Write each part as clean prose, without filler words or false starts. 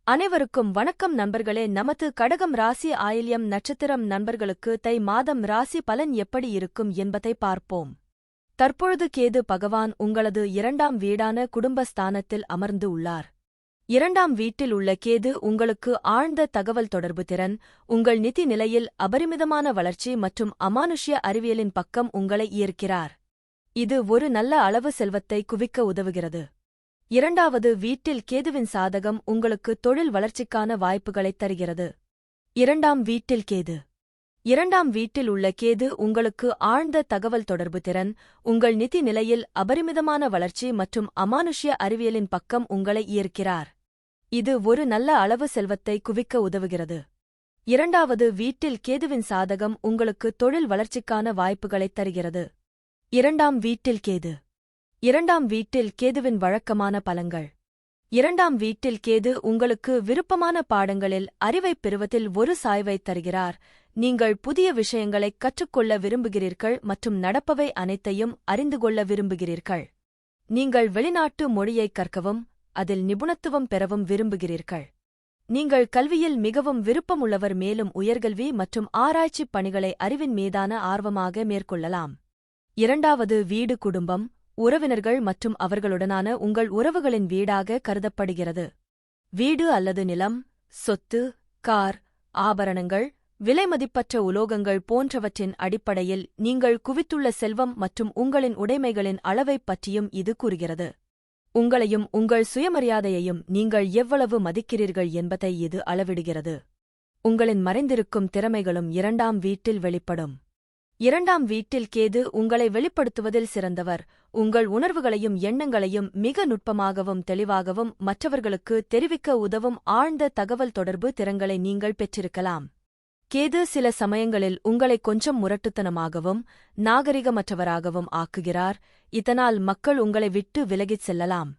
அனைவருக்கும் வணக்கம் நண்பர்களே. நமது கடகம் ராசி ஆயில்யம் நட்சத்திரம் நண்பர்களுக்கு தை மாதம் ராசி பலன் எப்படி இருக்கும் என்பதை பார்ப்போம். தற்பொழுது கேது பகவான் உங்களது இரண்டாம் வீடான குடும்பஸ்தானத்தில் அமர்ந்து உள்ளார். இரண்டாம் வீட்டில் உள்ள கேது உங்களுக்கு ஆழ்ந்த தகவல் தொடர்பு திறன், உங்கள் நிதி நிலையில் அபரிமிதமான வளர்ச்சி மற்றும் அமானுஷ்ய அறிவியலின் பக்கம் உங்களை ஈர்க்கிறார். இது ஒரு நல்ல அளவு செல்வத்தை குவிக்க உதவுகிறது. இரண்டாவது வீட்டில் கேதுவின் சாதகம் உங்களுக்கு தொழில் வளர்ச்சிக்கான வாய்ப்புகளைத் தருகிறது. இரண்டாம் வீட்டில் கேது. இரண்டாம் வீட்டில் உள்ள கேது உங்களுக்கு ஆழ்ந்த தகவல் தொடர்பு திறன், உங்கள் நிதி நிலையில் அபரிமிதமான வளர்ச்சி மற்றும் அமானுஷ்ய அறிவியலின் பக்கம் உங்களை ஈர்க்கிறார். இது ஒரு நல்ல அளவு செல்வத்தை குவிக்க உதவுகிறது. இரண்டாவது வீட்டில் கேதுவின் சாதகம் உங்களுக்கு தொழில் வளர்ச்சிக்கான வாய்ப்புகளைத் தருகிறது. இரண்டாம் வீட்டில் கேது. இரண்டாம் வீட்டில் கேதுவின் வழக்கமான பலன்கள். இரண்டாம் வீட்டில் கேது உங்களுக்கு விருப்பமான பாடங்களில் அறிவைப் பெறுவதில் ஒரு சாய்வைத் தருகிறார். நீங்கள் புதிய விஷயங்களைக் கற்றுக்கொள்ள விரும்புகிறீர்கள் மற்றும் நடப்பவை அனைத்தையும் அறிந்து கொள்ள விரும்புகிறீர்கள். நீங்கள் வெளிநாட்டு மொழியைக் கற்கவும் அதில் நிபுணத்துவம் பெறவும் விரும்புகிறீர்கள். நீங்கள் கல்வியில் மிகவும் விருப்பமுள்ளவர், மேலும் உயர்கல்வி மற்றும் ஆராய்ச்சிப் பணிகளை அறிவின் மீதான ஆர்வமாக மேற்கொள்ளலாம். இரண்டாவது வீடு குடும்பம், உறவினர்கள் மற்றும் அவர்களுடனான உங்கள் உறவுகளின் வீடாக கருதப்படுகிறது. வீடு அல்லது நிலம், சொத்து, கார், ஆபரணங்கள், விலைமதிப்பற்ற உலோகங்கள் போன்றவற்றின் அடிப்படையில் நீங்கள் குவித்துள்ள செல்வம் மற்றும் உங்களின் உடைமைகளின் அளவைப் பற்றியும் இது கூறுகிறது. உங்களையும் உங்கள் சுயமரியாதையையும் நீங்கள் எவ்வளவு மதிக்கிறீர்கள் என்பதை இது அளவிடுகிறது. உங்களின் மறைந்திருக்கும் திறமைகளும் இரண்டாம் வீட்டில் வெளிப்படும். இரண்டாம் வீட்டில் கேது உங்களை வெளிப்படுத்துவதில் சிறந்தவர். உங்கள் உணர்வுகளையும் எண்ணங்களையும் மிக நுட்பமாகவும் தெளிவாகவும் மற்றவர்களுக்கு தெரிவிக்க உதவும் ஆழ்ந்த தகவல் தொடர்பு திறன்களை நீங்கள் பெற்றிருக்கலாம். கேது சில சமயங்களில் உங்களை கொஞ்சம் முரட்டுத்தனமாகவும் நாகரிகமற்றவராகவும் ஆக்குகிறார். இதனால் மக்கள் உங்களை விட்டு விலகிச் செல்லலாம்.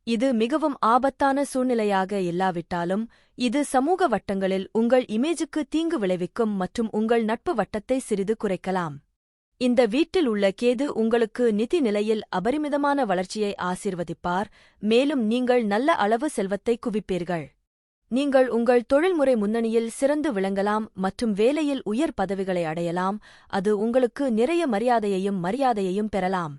இது மிகவும் ஆபத்தான சூழ்நிலையாக இல்லாவிட்டாலும் இது சமூக வட்டங்களில் உங்கள் இமேஜுக்கு தீங்கு விளைவிக்கும் மற்றும் உங்கள் நட்பு வட்டத்தை சிறிது குறைக்கலாம். இந்த வீட்டில் உள்ள கேது உங்களுக்கு நிதி நிலையில் அபரிமிதமான வளர்ச்சியை ஆசீர்வதிப்பார், மேலும் நீங்கள் நல்ல அளவு செல்வத்தை குவிப்பீர்கள். நீங்கள் உங்கள் தொழில்முறை முன்னணியில் சிறந்து விளங்கலாம் மற்றும் வேலையில் உயர் பதவிகளை அடையலாம். அது உங்களுக்கு நிறைய மரியாதையையும் பெறலாம்.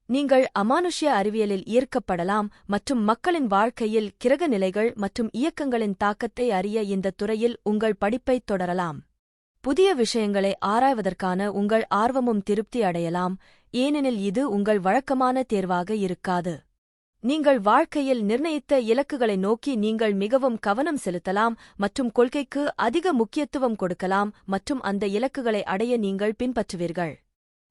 நீங்கள் அமானுஷ்ய அறிவியலில் ஈர்க்கப்படலாம் மற்றும் மக்களின் வாழ்க்கையில் கிரக நிலைகள் மற்றும் இயக்கங்களின் தாக்கத்தை அறிய இந்த துறையில் உங்கள் படிப்பைத் தொடரலாம். புதிய விஷயங்களை ஆராய்வதற்கான உங்கள் ஆர்வமும் திருப்தி அடையலாம், ஏனெனில் இது உங்கள் வழக்கமான தேர்வாக இருக்காது. நீங்கள் வாழ்க்கையில் நிர்ணயித்த இலக்குகளை நோக்கி நீங்கள் மிகவும் கவனம் செலுத்தலாம் மற்றும் கொள்கைக்கு அதிக முக்கியத்துவம் கொடுக்கலாம் மற்றும் அந்த இலக்குகளை அடைய நீங்கள் பின்பற்றுவீர்கள்.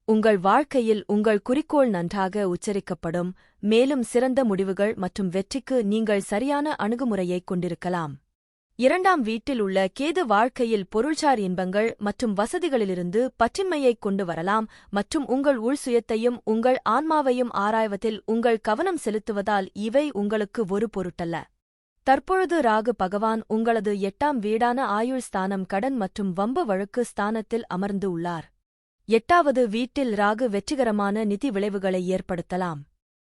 உங்கள் வாழ்க்கையில் உங்கள் குறிக்கோள் நன்றாக உச்சரிக்கப்படும், மேலும் சிறந்த முடிவுகள் மற்றும் வெற்றிக்கு நீங்கள் சரியான அணுகுமுறையைக் கொண்டிருக்கலாம். இரண்டாம் வீட்டில் உள்ள கேது வாழ்க்கையில் பொருள்சார் இன்பங்கள் மற்றும் வசதிகளிலிருந்து பற்றின்மையைக் கொண்டு வரலாம் மற்றும் உங்கள் உள்சுயத்தையும் உங்கள் ஆன்மாவையும் ஆராய்வதில் உங்கள் கவனம் செலுத்துவதால் இவை உங்களுக்கு ஒரு பொருட்டல்ல. தற்பொழுது ராகு பகவான் உங்களது 8ஆம் வீடான ஆயுள் ஸ்தானம், கடன் மற்றும் வம்பு வழக்கு ஸ்தானத்தில் அமர்ந்து உள்ளார். 8வது வீட்டில் ராகு வெற்றிகரமான நிதி விளைவுகளை ஏற்படுத்தலாம்.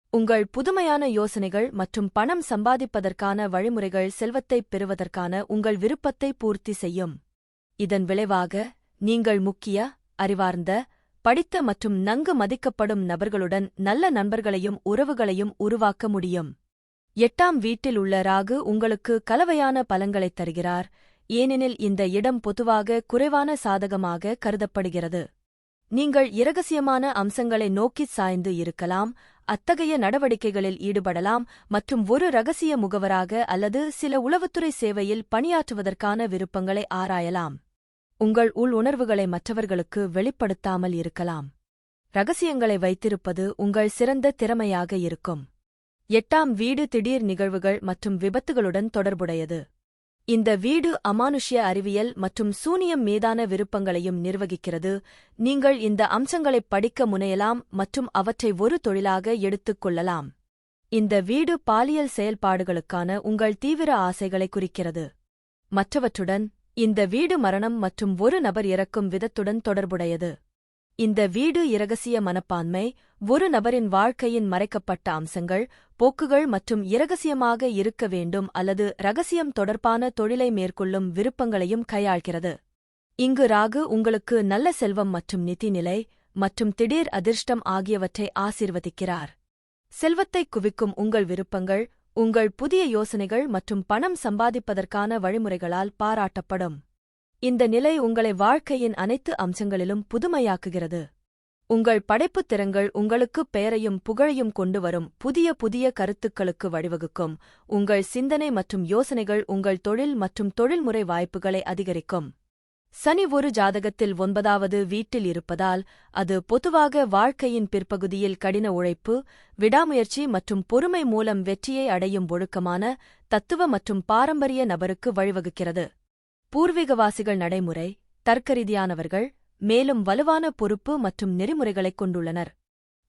உங்கள் புதுமையான யோசனைகள் மற்றும் பணம் சம்பாதிப்பதற்கான வழிமுறைகள் செல்வத்தைப் பெறுவதற்கான உங்கள் விருப்பத்தை பூர்த்தி செய்யும். இதன் விளைவாக நீங்கள் முக்கிய, அறிவார்ந்த, படித்த மற்றும் நன்கு மதிக்கப்படும் நபர்களுடன் நல்ல நண்பர்களையும் உறவுகளையும் உருவாக்க முடியும். 8ஆம் வீட்டில் உள்ள ராகு உங்களுக்கு கலவையான பலன்களைத் தருகிறார், ஏனெனில் இந்த இடம் பொதுவாக குறைவான சாதகமாக கருதப்படுகிறது. நீங்கள் இரகசியமான அம்சங்களை நோக்கிச் சாய்ந்து இருக்கலாம், அத்தகைய நடவடிக்கைகளில் ஈடுபடலாம் மற்றும் ஒரு இரகசிய முகவராக அல்லது சில உளவுத்துறை சேவையில் பணியாற்றுவதற்கான விருப்பங்களை ஆராயலாம். உங்கள் உணர்வுகளை மற்றவர்களுக்கு வெளிப்படுத்தாமல் இருக்கலாம். இரகசியங்களை வைத்திருப்பது உங்கள் சிறந்த திறமையாக இருக்கும். 8ஆம் வீடு திடீர் நிகழ்வுகள் மற்றும் விபத்துகளுடன் தொடர்புடையது. இந்த வீடு அமானுஷ்ய அறிவியல் மற்றும் சூனியம் மீதான விருப்பங்களையும் நிர்வகிக்கிறது. நீங்கள் இந்த அம்சங்களைப் படிக்க முனையலாம் மற்றும் அவற்றை ஒரு தொழிலாக எடுத்துக் கொள்ளலாம். இந்த வீடு பாலியல் செயல்பாடுகளுக்கான உங்கள் தீவிர ஆசைகளை குறிக்கிறது. மற்றவற்றுடன், இந்த வீடு மரணம் மற்றும் ஒரு நபர் இறக்கும் விதத்துடன் தொடர்புடையது. இந்த வீடு இரகசிய மனப்பான்மை, ஒரு நபரின் வாழ்க்கையின் மறைக்கப்பட்ட அம்சங்கள், போக்குகள் மற்றும் இரகசியமாக இருக்க வேண்டும் அல்லது ரகசியம் தொடர்பான தொழிலை மேற்கொள்ளும் விருப்பங்களையும் கையாள்கிறது. இங்கு ராகு உங்களுக்கு நல்ல செல்வம் மற்றும் நிதிநிலை மற்றும் திடீர் அதிர்ஷ்டம் ஆகியவற்றை ஆசீர்வதிக்கிறார். செல்வத்தைக் குவிக்கும் உங்கள் விருப்பங்கள், உங்கள் புதிய யோசனைகள் மற்றும் பணம் சம்பாதிப்பதற்கான வழிமுறைகளால் பாராட்டப்படும். இந்த நிலை உங்களை வாழ்க்கையின் அனைத்து அம்சங்களிலும் புதுமையாக்குகிறது. உங்கள் படைப்புத் திறன்கள் உங்களுக்கு பெயரையும் புகழையும் கொண்டுவரும் புதிய கருத்துக்களுக்கு வழிவகுக்கும். உங்கள் சிந்தனை மற்றும் யோசனைகள் உங்கள் தொழில் மற்றும் தொழில்முறை வாய்ப்புகளை அதிகரிக்கும். சனி ஒரு ஜாதகத்தில் 9வது வீட்டில் இருப்பதால், அது பொதுவாக வாழ்க்கையின் பிற்பகுதியில் கடின உழைப்பு, விடாமுயற்சி மற்றும் பொறுமை மூலம் வெற்றியை அடையும் ஒழுக்கமான, தத்துவ மற்றும் பாரம்பரிய நபருக்கு வழிவகுக்கிறது. பூர்வீகவாசிகள் நடைமுறை, தர்க்கரீதியானவர்கள், மேலும் வலுவான பொறுப்பு மற்றும் நெறிமுறைகளைக் கொண்டுள்ளனர்.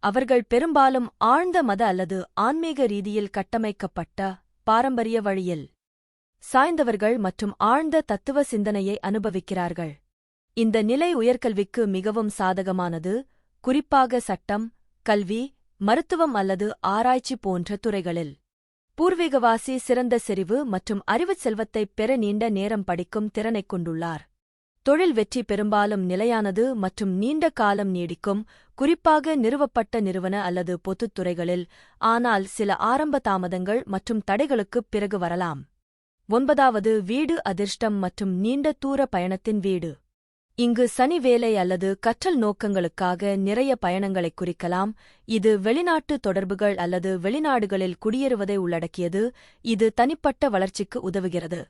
அவர்கள் பெரும்பாலும் ஆழ்ந்த மத அல்லது ஆன்மீக ரீதியில் கட்டமைக்கப்பட்ட, பாரம்பரிய வழியில் சாய்ந்தவர்கள் மற்றும் ஆழ்ந்த தத்துவ சிந்தனையை அனுபவிக்கிறார்கள். இந்த நிலை உயர்கல்விக்கு மிகவும் சாதகமானது, குறிப்பாக சட்டம், கல்வி, மருத்துவம் அல்லது ஆராய்ச்சி போன்ற துறைகளில். பூர்வீகவாசி சிறந்த செறிவு மற்றும் அறிவுச் செல்வத்தைப் பெற நீண்ட நேரம் படிக்கும் திறனைக் கொண்டுள்ளார். தொழில் வெற்றி பெரும்பாலும் நிலையானது மற்றும் நீண்ட காலம் நீடிக்கும், குறிப்பாக நிறுவப்பட்ட நிறுவன அல்லது பொதுத் துறைகளில், ஆனால் சில ஆரம்ப தாமதங்கள் மற்றும் தடைகளுக்குப் பிறகு வரலாம். 9வது வீடு அதிர்ஷ்டம் மற்றும் நீண்ட தூர பயணத்தின் வீடு. இங்கு சனி வேலை அல்லது கற்றல் நோக்கங்களுக்காக நிறைய பயணங்களைக் குறிக்கலாம். இது வெளிநாட்டு தொடர்புகள் அல்லது வெளிநாடுகளில் குடியேறுவதை உள்ளடக்கியது. இது தனிப்பட்ட வளர்ச்சிக்கு உதவுகிறது.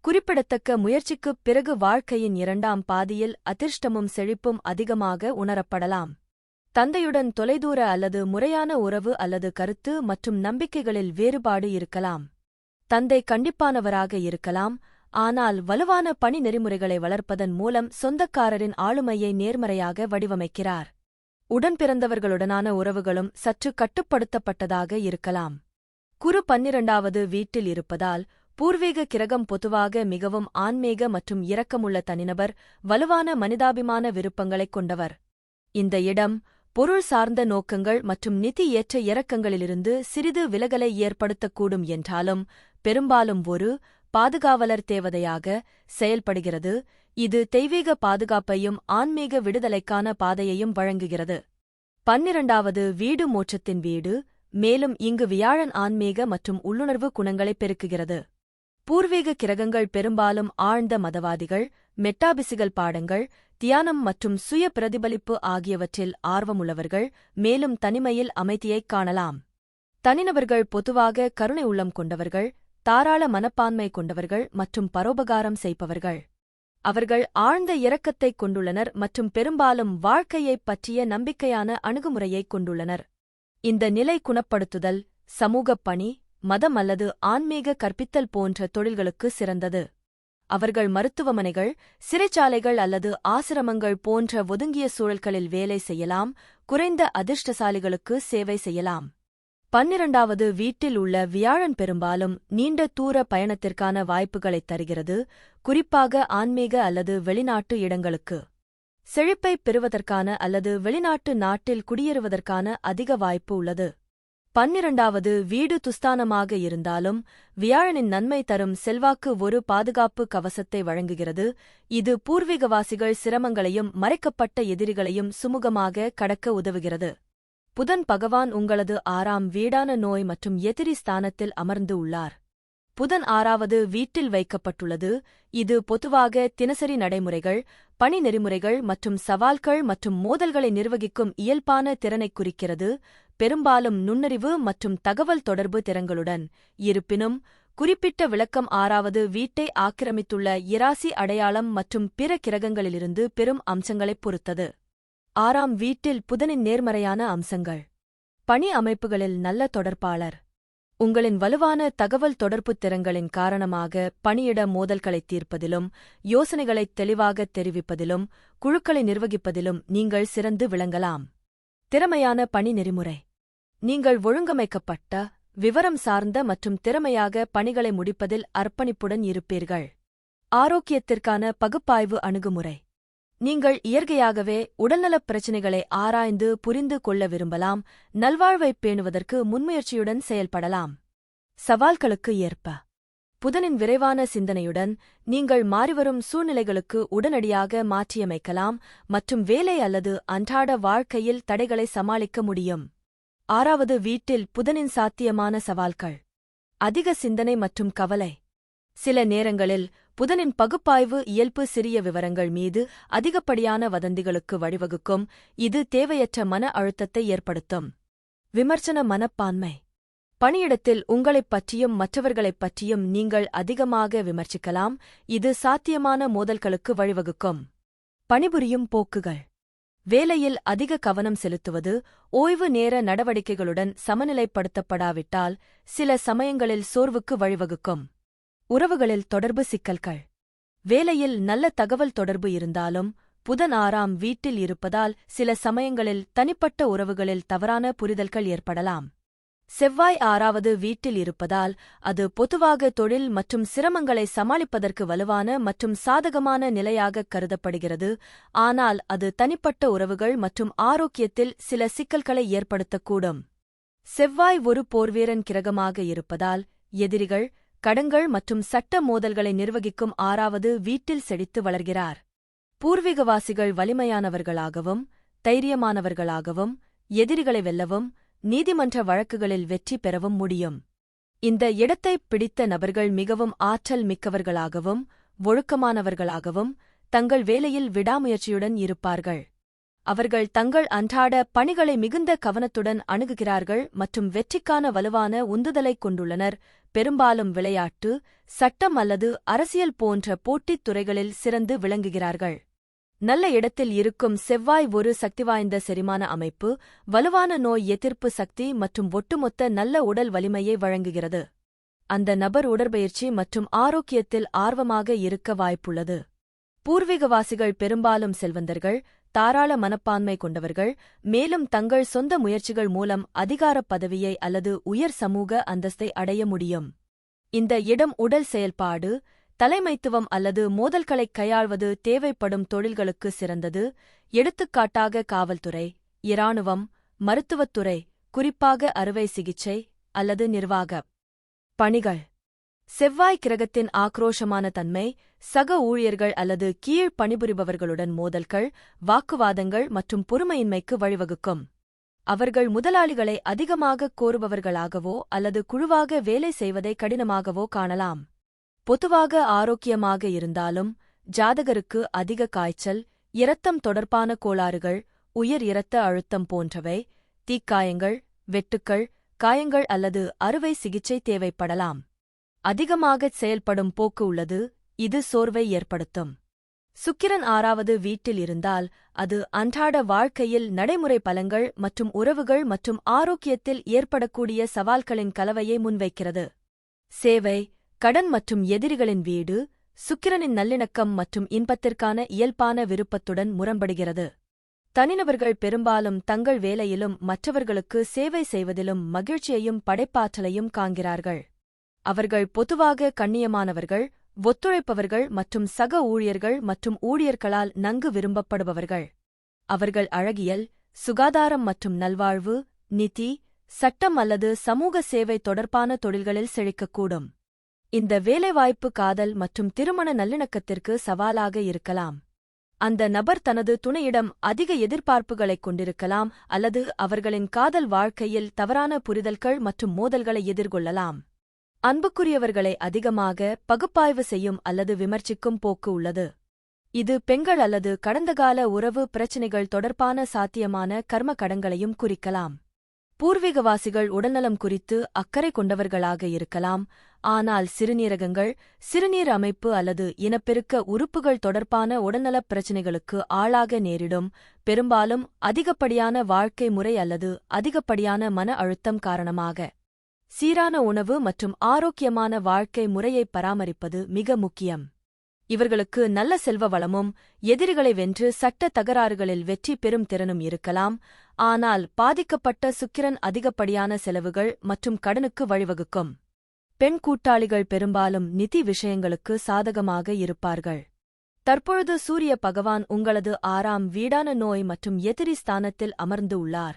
குறிப்பிடத்தக்க முயற்சிக்குப் பிறகு வாழ்க்கையின் 2ஆம் பாதியில் அதிர்ஷ்டமும் செழிப்பும் அதிகமாக உணரப்படலாம். தந்தையுடன் தொலைதூர அல்லது முறையான உறவு அல்லது கருத்து மற்றும் நம்பிக்கைகளில் வேறுபாடு இருக்கலாம். தந்தை கண்டிப்பானவராக இருக்கலாம், ஆனால் வலுவான பணி நெறிமுறைகளை வளர்ப்பதன் மூலம் சொந்தக்காரரின் ஆளுமையை நேர்மறையாக வடிவமைக்கிறார். உடன்பிறந்தவர்களுடனான உறவுகளும் சற்று கட்டுப்படுத்தப்பட்டதாக இருக்கலாம். குரு 12வது வீட்டில் இருப்பதால், பூர்வீக கிரகம் பொதுவாக மிகவும் ஆன்மீக மற்றும் இரக்கமுள்ள தனிநபர், வலுவான மனிதாபிமான விருப்பங்களைக் கொண்டவர். இந்த இடம், பொருள் சார்ந்த நோக்கங்கள் மற்றும் நிதி ஏற்ற இறக்கங்களிலிருந்து சிறிது விலகலை ஏற்படுத்தக்கூடும் என்றாலும், பெரும்பாலும் ஒரு பாதுகாவலர் தேவதையாக செயல்படுகிறது. இது தெய்வீக பாதுகாப்பையும் ஆன்மீக விடுதலைக்கான பாதையையும் வழங்குகிறது. 12வது வீடு மோட்சத்தின் வீடு, மேலும் இங்கு வியாழன் ஆன்மீக மற்றும் உள்ளுணர்வு குணங்களைப் பெருக்குகிறது. பூர்வீக கிரகங்கள் பெரும்பாலும் ஆழ்ந்த மதவாதிகள், மெட்டாபிசிகல் பாடங்கள், தியானம் மற்றும் சுய பிரதிபலிப்பு ஆகியவற்றில் ஆர்வமுள்ளவர்கள், மேலும் தனிமையில் அமைதியைக் காணலாம். தனிநபர்கள் பொதுவாக கருணை உள்ளம் கொண்டவர்கள், தாராள மனப்பான்மை கொண்டவர்கள் மற்றும் பரோபகாரம் செய்பவர்கள். அவர்கள் ஆழ்ந்த இரக்கத்தைக் கொண்டுள்ளனர் மற்றும் பெரும்பாலும் வாழ்க்கையைப் பற்றிய நம்பிக்கையான அணுகுமுறையைக் கொண்டுள்ளனர். இந்த நிலை குணப்படுத்துதல், சமூகப் பணி, மதம் அல்லது ஆன்மீக கற்பித்தல் போன்ற தொழில்களுக்கு சிறந்தது. அவர்கள் மருத்துவமனைகள், சிறைச்சாலைகள் அல்லது ஆசிரமங்கள் போன்ற ஒதுங்கிய சூழல்களில் வேலை செய்யலாம். குறைந்த அதிர்ஷ்டசாலிகளுக்கு சேவை செய்யலாம். 12வது வீட்டில் உள்ள வியாழன் பெரும்பாலும் நீண்ட தூர பயணத்திற்கான வாய்ப்புகளைத் தருகிறது, குறிப்பாக ஆன்மீக அல்லது வெளிநாட்டு இடங்களுக்கு. செழிப்பைப் பெறுவதற்கான அல்லது வெளிநாட்டு நாட்டில் குடியேறுவதற்கான அதிக வாய்ப்பு உள்ளது. 12வது வீடு துஸ்தானமாக இருந்தாலும், வியாழனின் நன்மை தரும் செல்வாக்கு ஒரு பாதுகாப்பு கவசத்தை வழங்குகிறது. இது பூர்வீகவாசிகள் சிரமங்களையும் மறைக்கப்பட்ட எதிரிகளையும் சுமூகமாக கடக்க உதவுகிறது. புதன் பகவான் உங்களது 6ஆம் வீடான நோய் மற்றும் எதிரி ஸ்தானத்தில் அமர்ந்து உள்ளார். புதன் 6வது வீட்டில் வைக்கப்பட்டுள்ளது. இது பொதுவாக தினசரி நடைமுறைகள், பணி நெறிமுறைகள் மற்றும் சவால்கள் மற்றும் மோதல்களை நிர்வகிக்கும் இயல்பான திறனைக் குறிக்கிறது, பெரும்பாலும் நுண்ணறிவு மற்றும் தகவல் தொடர்பு திறன்களுடன். இருப்பினும், குறிப்பிட்ட விளக்கம் 6வது வீட்டை ஆக்கிரமித்துள்ள இராசி அடையாளம் மற்றும் பிற கிரகங்களிலிருந்து பெரும் அம்சங்களைப் பொறுத்தது. 6ஆம் வீட்டில் புதனின் நேர்மறையான அம்சங்கள். பணி அமைப்புகளில் நல்ல தொடர்பாளர். உங்களின் வலுவான தகவல் தொடர்புத் திறன்களின் காரணமாக பணியிட மோதல்களைத் தீர்ப்பதிலும், யோசனைகளைத் தெளிவாகத் தெரிவிப்பதிலும், குழுக்களை நிர்வகிப்பதிலும் நீங்கள் சிறந்து விளங்கலாம். திறமையான பணி நெறிமுறை. நீங்கள் ஒழுங்கமைக்கப்பட்ட, விவரம் சார்ந்த மற்றும் திறமையாக பணிகளை முடிப்பதில் அர்ப்பணிப்புடன் இருப்பீர்கள். ஆரோக்கியத்திற்கான பகுப்பாய்வு அணுகுமுறை. நீங்கள் இயற்கையாகவே உடல்நலப் பிரச்சினைகளை ஆராய்ந்து புரிந்து கொள்ள விரும்பலாம், நல்வாழ்வைப் பேணுவதற்கு முன்முயற்சியுடன் செயல்படலாம். சவால்களுக்கு ஏற்ப புதனின் விரைவான சிந்தனையுடன் நீங்கள் மாறிவரும் சூழ்நிலைகளுக்கு உடனடியாக மாற்றியமைக்கலாம் மற்றும் வேலை அல்லது அன்றாட வாழ்க்கையில் தடைகளை சமாளிக்க முடியும். 6வது வீட்டில் புதனின் சாத்தியமான சவால்கள். அதிக சிந்தனை மற்றும் கவலை. சில நேரங்களில் புதனின் பகுப்பாய்வு இயல்பு சிறிய விவரங்கள் மீது அதிகப்படியான வதந்திகளுக்கு வழிவகுக்கும், இது தேவையற்ற மன அழுத்தத்தை ஏற்படுத்தும். விமர்சன மனப்பான்மை. பணியிடத்தில் உங்களைப் பற்றியும் மற்றவர்களைப் பற்றியும் நீங்கள் அதிகமாக விமர்சிக்கலாம், இது சாத்தியமான மோதல்களுக்கு வழிவகுக்கும். பணிபுரியும் போக்குகள். வேலையில் அதிக கவனம் செலுத்துவது ஓய்வு நேர நடவடிக்கைகளுடன் சமநிலைப்படுத்தப்படாவிட்டால் சில சமயங்களில் சோர்வுக்கு வழிவகுக்கும். உறவுகளில் தொடர்பு சிக்கல்கள். வேலையில் நல்ல தகவல் தொடர்பு இருந்தாலும் புதன் 6ஆம் வீட்டில் இருப்பதால் சில சமயங்களில் தனிப்பட்ட உறவுகளில் தவறான புரிதல்கள் ஏற்படலாம். செவ்வாய் 6வது வீட்டில் இருப்பதால் அது பொதுவாக தொழில் மற்றும் சிரமங்களை சமாளிப்பதற்கு வலுவான மற்றும் சாதகமான நிலையாகக் கருதப்படுகிறது, ஆனால் அது தனிப்பட்ட உறவுகள் மற்றும் ஆரோக்கியத்தில் சில சிக்கல்களை ஏற்படுத்தக்கூடும். செவ்வாய் ஒரு போர்வீரன் கிரகமாக இருப்பதால் எதிரிகள், கடன்கள் மற்றும் சட்ட மோதல்களை நிர்வகிக்கும் 6வது வீட்டில் செழித்து வளர்கிறார். பூர்வீகவாசிகள் வலிமையானவர்களாகவும் தைரியமானவர்களாகவும் எதிரிகளை வெல்லவும் நீதிமன்ற வழக்குகளில் வெற்றி பெறவும் முடியும். இந்த இடத்தைப் பிடித்த நபர்கள் மிகவும் ஆற்றல் மிக்கவர்களாகவும் ஒழுக்கமானவர்களாகவும் தங்கள் வேலையில் விடாமுயற்சியுடன் இருப்பார்கள். அவர்கள் தங்கள் அன்றாட பணிகளை மிகுந்த கவனத்துடன் அணுகுகிறார்கள் மற்றும் வெற்றிக்கான வலுவான உந்துதலைக் கொண்டுள்ளனர், பெரும்பாலும் விளையாட்டு, சட்டம் அல்லது அரசியல் போன்ற போட்டித் துறைகளில் சிறந்து விளங்குகிறார்கள். நல்ல இடத்தில் இருக்கும் செவ்வாய் ஒரு சக்திவாய்ந்த செரிமான அமைப்பு, வலுவான நோய் எதிர்ப்பு சக்தி மற்றும் ஒட்டுமொத்த நல்ல உடல் வலிமையை வழங்குகிறது. அந்த நபர் உடற்பயிற்சி மற்றும் ஆரோக்கியத்தில் ஆர்வமாக இருக்க வாய்ப்புள்ளது. பூர்வீகவாசிகள் பெரும்பாலும் செல்வந்தர்கள், தாராள மனப்பான்மை கொண்டவர்கள், மேலும் தங்கள் சொந்த முயற்சிகள் மூலம் அதிகாரப் பதவியை அல்லது உயர் சமூக அந்தஸ்தை அடைய முடியும். இந்த இடம் உடல் செயல்பாடு, தலைமைத்துவம் அல்லது மோதல்களைக் கையாள்வது தேவைப்படும் தொழில்களுக்கு சிறந்தது, எடுத்துக்காட்டாக காவல்துறை, இராணுவம், மருத்துவத்துறை, குறிப்பாக அறுவை சிகிச்சை அல்லது நிர்வாகப் பணிகள். செவ்வாய் கிரகத்தின் ஆக்ரோஷமான தன்மை, சக ஊழியர்கள் அல்லது கீழ் பணிபுரிபவர்களுடன் மோதல்கள், வாக்குவாதங்கள் மற்றும் பொறுமையின்மைக்கு வழிவகுக்கும். அவர்கள் முதலாளிகளை அதிகமாகக் கோருபவர்களாகவோ அல்லது குழுவாக வேலை செய்வதை கடினமாகவோ காணலாம். பொதுவாக ஆரோக்கியமாக இருந்தாலும் ஜாதகருக்கு அதிக காய்ச்சல், இரத்தம் தொடர்பான கோளாறுகள், உயர் இரத்த அழுத்தம் போன்றவை, தீக்காயங்கள், வெட்டுக்கள், காயங்கள் அல்லது அறுவை சிகிச்சை தேவைப்படலாம். அதிகமாகச் செயல்படும் போக்கு உள்ளது, இது சோர்வை ஏற்படுத்தும். சுக்கிரன் 6வது வீட்டில் இருந்தால் அது அன்றாட வாழ்க்கையில் நடைமுறை பலங்கள் மற்றும் உறவுகள் மற்றும் ஆரோக்கியத்தில் ஏற்படக்கூடிய சவால்களின் கலவையை முன்வைக்கிறது. சேவை, கடன் மற்றும் எதிரிகளின் வீடு, சுக்கிரனின் நல்லிணக்கம் மற்றும் இன்பத்திற்கான இயல்பான விருப்பத்துடன் முரண்படுகிறது. தனிநபர்கள் பெரும்பாலும் தங்கள் வேலையிலும் மற்றவர்களுக்கு சேவை செய்வதிலும் மகிழ்ச்சியையும் படைப்பாற்றலையும் காண்கிறார்கள். அவர்கள் பொதுவாக கண்ணியமானவர்கள், ஒத்துழைப்பவர்கள் மற்றும் சக ஊழியர்கள் மற்றும் ஊழியர்களால் நன்கு விரும்பப்படுபவர்கள். அவர்கள் அழகியல், சுகாதாரம் மற்றும் நல்வாழ்வு, நிதி, சட்டம் அல்லது சமூக சேவை தொடர்பான தொழில்களில் செழிக்கக்கூடும். இந்த வேலைவாய்ப்பு காதல் மற்றும் திருமண நல்லிணக்கத்திற்கு சவாலாக இருக்கலாம். அந்த நபர் தனது துணையிடம் அதிக எதிர்பார்ப்புகளைக் கொண்டிருக்கலாம் அல்லது அவர்களின் காதல் வாழ்க்கையில் தவறான புரிதல்கள் மற்றும் மோதல்களை எதிர்கொள்ளலாம். அன்புக்குரியவர்களை அதிகமாக பகுப்பாய்வு செய்யும் அல்லது விமர்சிக்கும் போக்கு உள்ளது. இது பெண்கள் அல்லது கடந்தகால உறவு பிரச்சினைகள் தொடர்பான சாத்தியமான கர்ம கடன்களையும் குறிக்கலாம். பூர்வீகவாசிகள் உடல்நலம் குறித்து அக்கறை கொண்டவர்களாக இருக்கலாம், ஆனால் சிறுநீரகங்கள், சிறுநீர் அமைப்பு அல்லது இனப்பெருக்க உறுப்புகள் தொடர்பான உடல்நலப் பிரச்சினைகளுக்கு ஆளாக நேரிடும், பெரும்பாலும் அதிகப்படியான வாழ்க்கை முறை அல்லது அதிகப்படியான மன அழுத்தம் காரணமாக. சீரான உணவு மற்றும் ஆரோக்கியமான வாழ்க்கை முறையை பராமரிப்பது மிக முக்கியம். இவர்களுக்கு நல்ல செல்வ வளமும் எதிரிகளை வென்று சட்ட தகராறுகளில் வெற்றி பெறும் திறனும் இருக்கலாம், ஆனால் பாதிக்கப்பட்ட சுக்கிரன் அதிகப்படியான செலவுகள் மற்றும் கடனுக்கு வழிவகுக்கும். பெண் கூட்டாளிகள் பெரும்பாலும் நிதி விஷயங்களுக்கு சாதகமாக இருப்பார்கள். தற்பொழுது சூரிய பகவான் உங்களது 6ஆம் வீடான நோய் மற்றும் எதிரி ஸ்தானத்தில் அமர்ந்து உள்ளார்.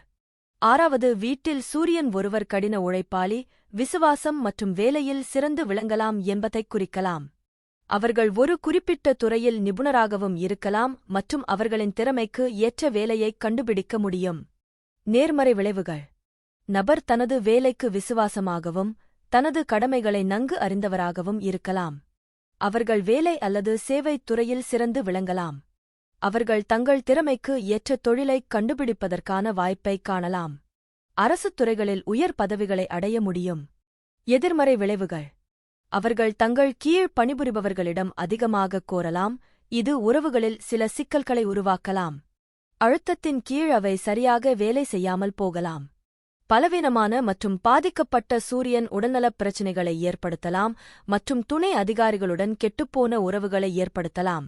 6வது வீட்டில் சூரியன் ஒருவர் கடின உழைப்பாளி, விசுவாசம் மற்றும் வேலையில் சிறந்து விளங்கலாம் என்பதைக் குறிக்கலாம். அவர்கள் ஒரு குறிப்பிட்ட துறையில் நிபுணராகவும் இருக்கலாம் மற்றும் அவர்களின் திறமைக்கு ஏற்ற வேலையைக் கண்டுபிடிக்க முடியும். நேர்மறை விளைவுகள்: நபர் தனது வேலைக்கு விசுவாசமாகவும் தனது கடமைகளை நன்கு அறிந்தவராகவும் இருக்கலாம். அவர்கள் வேலை அல்லது சேவைத் துறையில் சிறந்து விளங்கலாம். அவர்கள் தங்கள் திறமைக்கு ஏற்ற தொழிலைக் கண்டுபிடிப்பதற்கான வாய்ப்பைக் காணலாம். அரசுத் துறைகளில் உயர் பதவிகளை அடைய முடியும். எதிர்மறை விளைவுகள்: அவர்கள் தங்கள் கீழ் பணிபுரிபவர்களிடம் அதிகமாகக் கோரலாம், இது உறவுகளில் சில சிக்கல்களை உருவாக்கலாம். அழுத்தத்தின் கீழ் அவை சரியாக வேலை செய்யாமல் போகலாம். பலவீனமான மற்றும் பாதிக்கப்பட்ட சூரியன் உடல்நலப் பிரச்சினைகளை ஏற்படுத்தலாம் மற்றும் துணை அதிகாரிகளுடன் கெட்டுப்போன உறவுகளை ஏற்படுத்தலாம்.